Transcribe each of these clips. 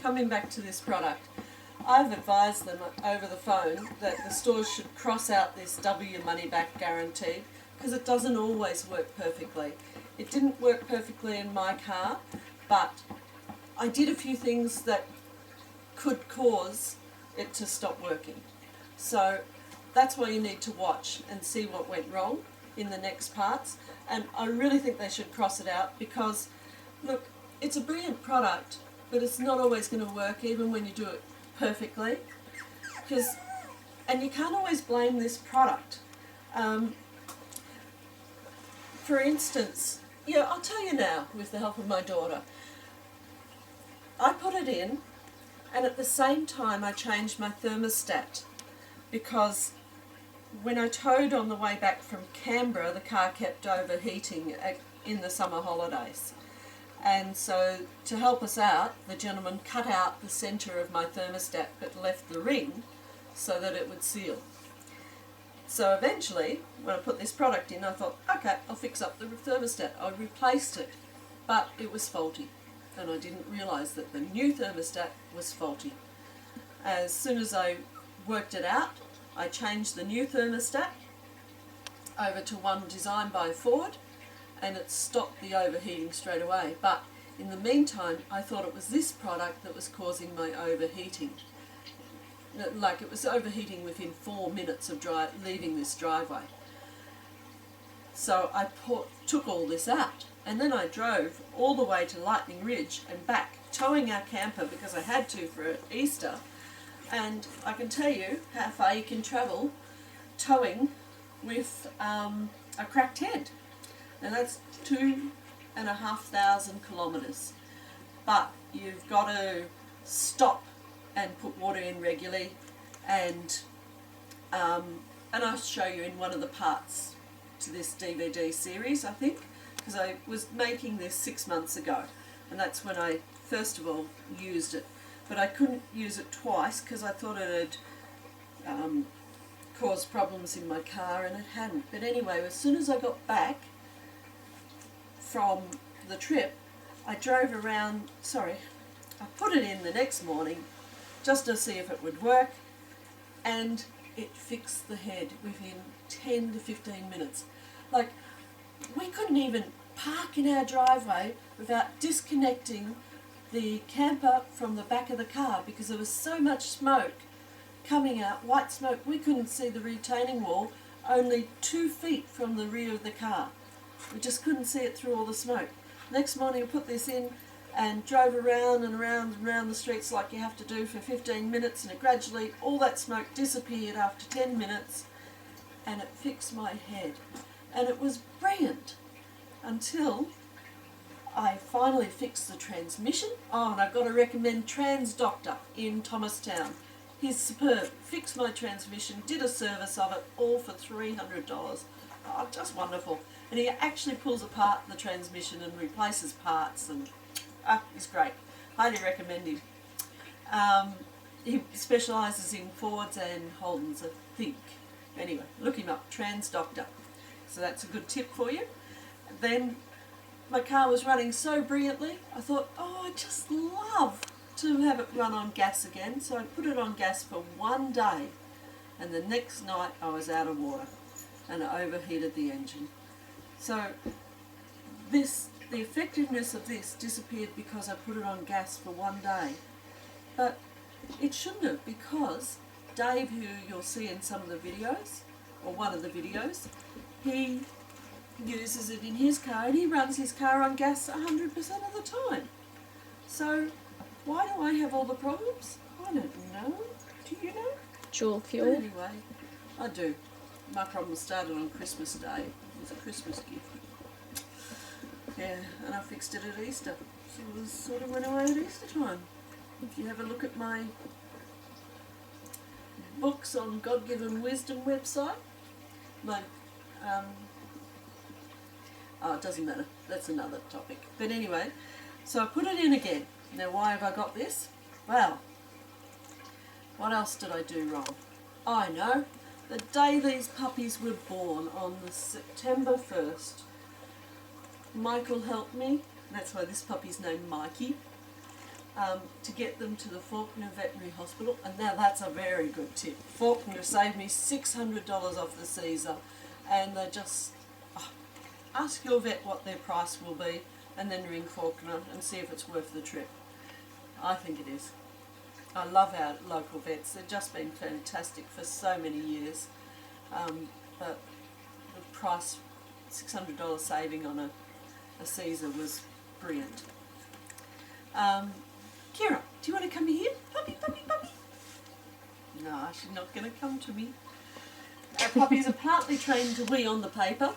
coming back to this product, I've advised them over the phone that the stores should cross out this W money back guarantee because it doesn't always work perfectly. It didn't work perfectly in my car, but I did a few things that could cause it to stop working. So that's why you need to watch and see what went wrong in the next parts. And I really think they should cross it out because, look, it's a brilliant product, but it's not always going to work even when you do it perfectly. And you can't always blame this product. For instance, I'll tell you now with the help of my daughter. I put it in, and at the same time I changed my thermostat because when I towed on the way back from Canberra, the car kept overheating in the summer holidays. And so to help us out, the gentleman cut out the centre of my thermostat but left the ring so that it would seal. So eventually, when I put this product in, I thought, okay, I'll fix up the thermostat. I replaced it, but it was faulty. And I didn't realise that the new thermostat was faulty. As soon as I worked it out, I changed the new thermostat over to one designed by Ford, and it stopped the overheating straight away. But in the meantime, I thought it was this product that was causing my overheating. Like it was overheating within 4 minutes of leaving this driveway. So I took all this out, and then I drove all the way to Lightning Ridge and back, towing our camper because I had to for Easter. And I can tell you how far you can travel towing with a cracked head. And that's 2,500 kilometres. But you've got to stop and put water in regularly, and I'll show you in one of the parts to this DVD series, I think, because I was making this 6 months ago, and that's when I first of all used it. But I couldn't use it twice because I thought it had caused problems in my car, and it hadn't. But anyway, as soon as I got back from the trip, I drove around, I put it in the next morning just to see if it would work, and it fixed the head within 10 to 15 minutes. Like, we couldn't even park in our driveway without disconnecting the camper from the back of the car because there was so much smoke coming out, white smoke. We couldn't see the retaining wall only 2 feet from the rear of the car. We just couldn't see it through all the smoke. Next morning I put this in and drove around and around and around the streets like you have to do for 15 minutes, and it gradually, all that smoke disappeared after 10 minutes, and it fixed my head. And it was brilliant until I finally fixed the transmission. Oh, and I've got to recommend TransDoctor in Thomastown. He's superb. Fixed my transmission, did a service of it, all for $300. Oh, just wonderful. And he actually pulls apart the transmission and replaces parts, and he's great. Highly recommend him. He specialises in Fords and Holdens, I think. Anyway, look him up, TransDoctor. So that's a good tip for you. Then my car was running so brilliantly, I thought, I just love to have it run on gas again. So I put it on gas for 1 day, and the next night I was out of water and it overheated the engine. So the effectiveness of this disappeared because I put it on gas for 1 day. But it shouldn't have, because Dave, who you'll see in some of the videos, or one of the videos, he uses it in his car, and he runs his car on gas 100% of the time. So why do I have all the problems? I don't know. Do you know? Dual fuel. But anyway, I do. My problem started on Christmas Day. It was a Christmas gift. Yeah, and I fixed it at Easter. So it was sort of went away at Easter time. If you have a look at my books on God-Given Wisdom website, it doesn't matter, that's another topic. But anyway, so I put it in again. Now why have I got this? Well, what else did I do wrong? I know, the day these puppies were born, on the September 1st, Michael helped me, that's why this puppy's named Mikey. to get them to the Fawkner Veterinary Hospital, and now that's a very good tip. Fawkner saved me $600 off the Caesar, and they just ask your vet what their price will be, and then ring Fawkner and see if it's worth the trip. I think it is. I love our local vets. They've just been fantastic for so many years. But the price, $600 saving on a Caesar was brilliant. Kira, do you want to come here? Puppy, puppy, puppy. No, she's not going to come to me. Our puppies are partly trained to wee on the paper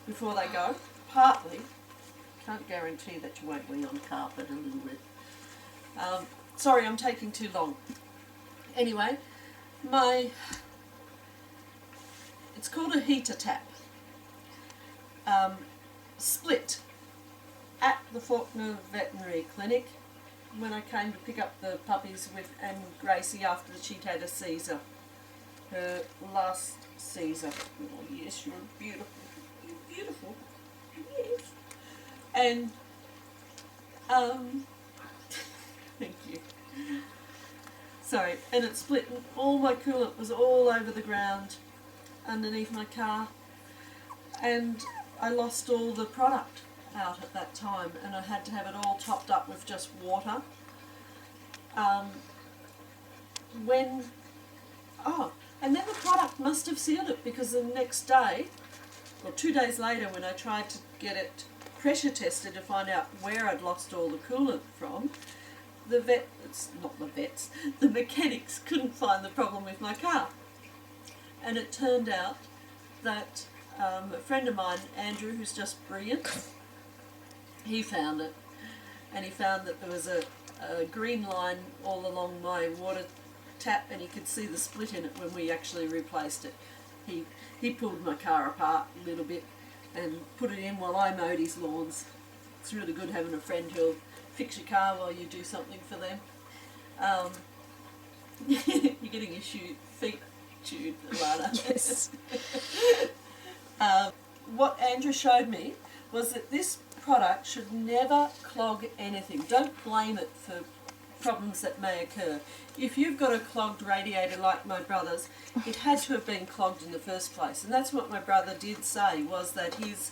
before they go. Partly. Can't guarantee that you won't wee on carpet a little bit. Sorry, I'm taking too long. Anyway, it's called a heater tap. Split at the Fawkner Veterinary Clinic when I came to pick up the puppies with Anne Gracie after she'd had a Caesar. Her last Caesar. Oh yes, you're beautiful. You're beautiful. Yes. And thank you. Sorry, and it split and all my coolant was all over the ground underneath my car, and I lost all the product out at that time, and I had to have it all topped up with just water. And then the product must have sealed it, because the next day, or 2 days later, when I tried to get it pressure tested to find out where I'd lost all the coolant from, the mechanics couldn't find the problem with my car. And it turned out that a friend of mine, Andrew, who's just brilliant, he found it, and he found that there was a green line all along my water tap, and he could see the split in it when we actually replaced it. He pulled my car apart a little bit and put it in while I mowed his lawns. It's really good having a friend who'll fix your car while you do something for them. You're getting your feet chewed, Lana. Yes. What Andrew showed me was that this product should never clog anything. Don't blame it for problems that may occur. If you've got a clogged radiator like my brother's, it had to have been clogged in the first place. And that's what my brother did say, was that his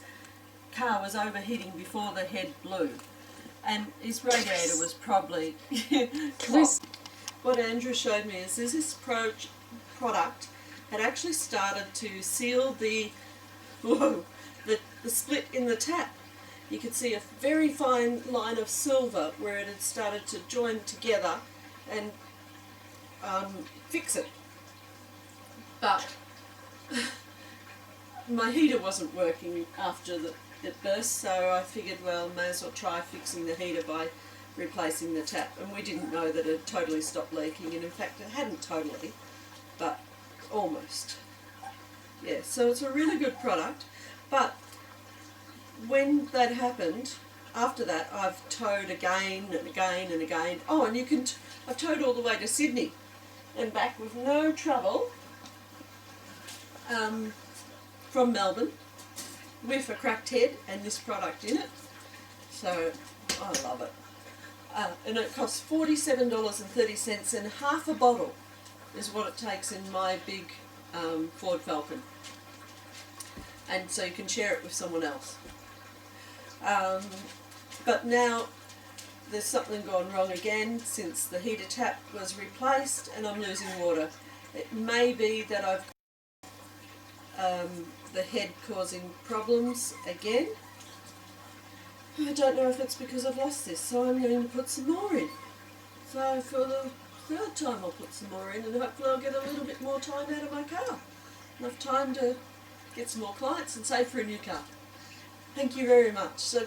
car was overheating before the head blew. And his radiator was probably clogged. What Andrew showed me is this product had actually started to seal the split in the tap. You could see a very fine line of silver where it had started to join together and fix it. But my heater wasn't working after it burst, so I figured, well, may as well try fixing the heater by replacing the tap. And we didn't know that it had totally stopped leaking, and in fact it hadn't totally, but almost. Yeah, so it's a really good product. But when that happened, after that I've towed again and again and again. Oh, and I've towed all the way to Sydney and back with no trouble from Melbourne with a cracked head and this product in it. So I love it. And it costs $47.30, and half a bottle is what it takes in my big Ford Falcon. And so you can share it with someone else. But now there's something gone wrong again since the heater tap was replaced, and I'm losing water. It may be that I've the head causing problems again. I don't know if it's because I've lost this, so I'm going to put some more in. So for the third time I'll put some more in, and hopefully I'll get a little bit more time out of my car. Enough time to get some more clients and save for a new car. Thank you very much. So,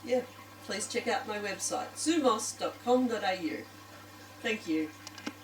yeah, please check out my website, sumos.com.au. Thank you.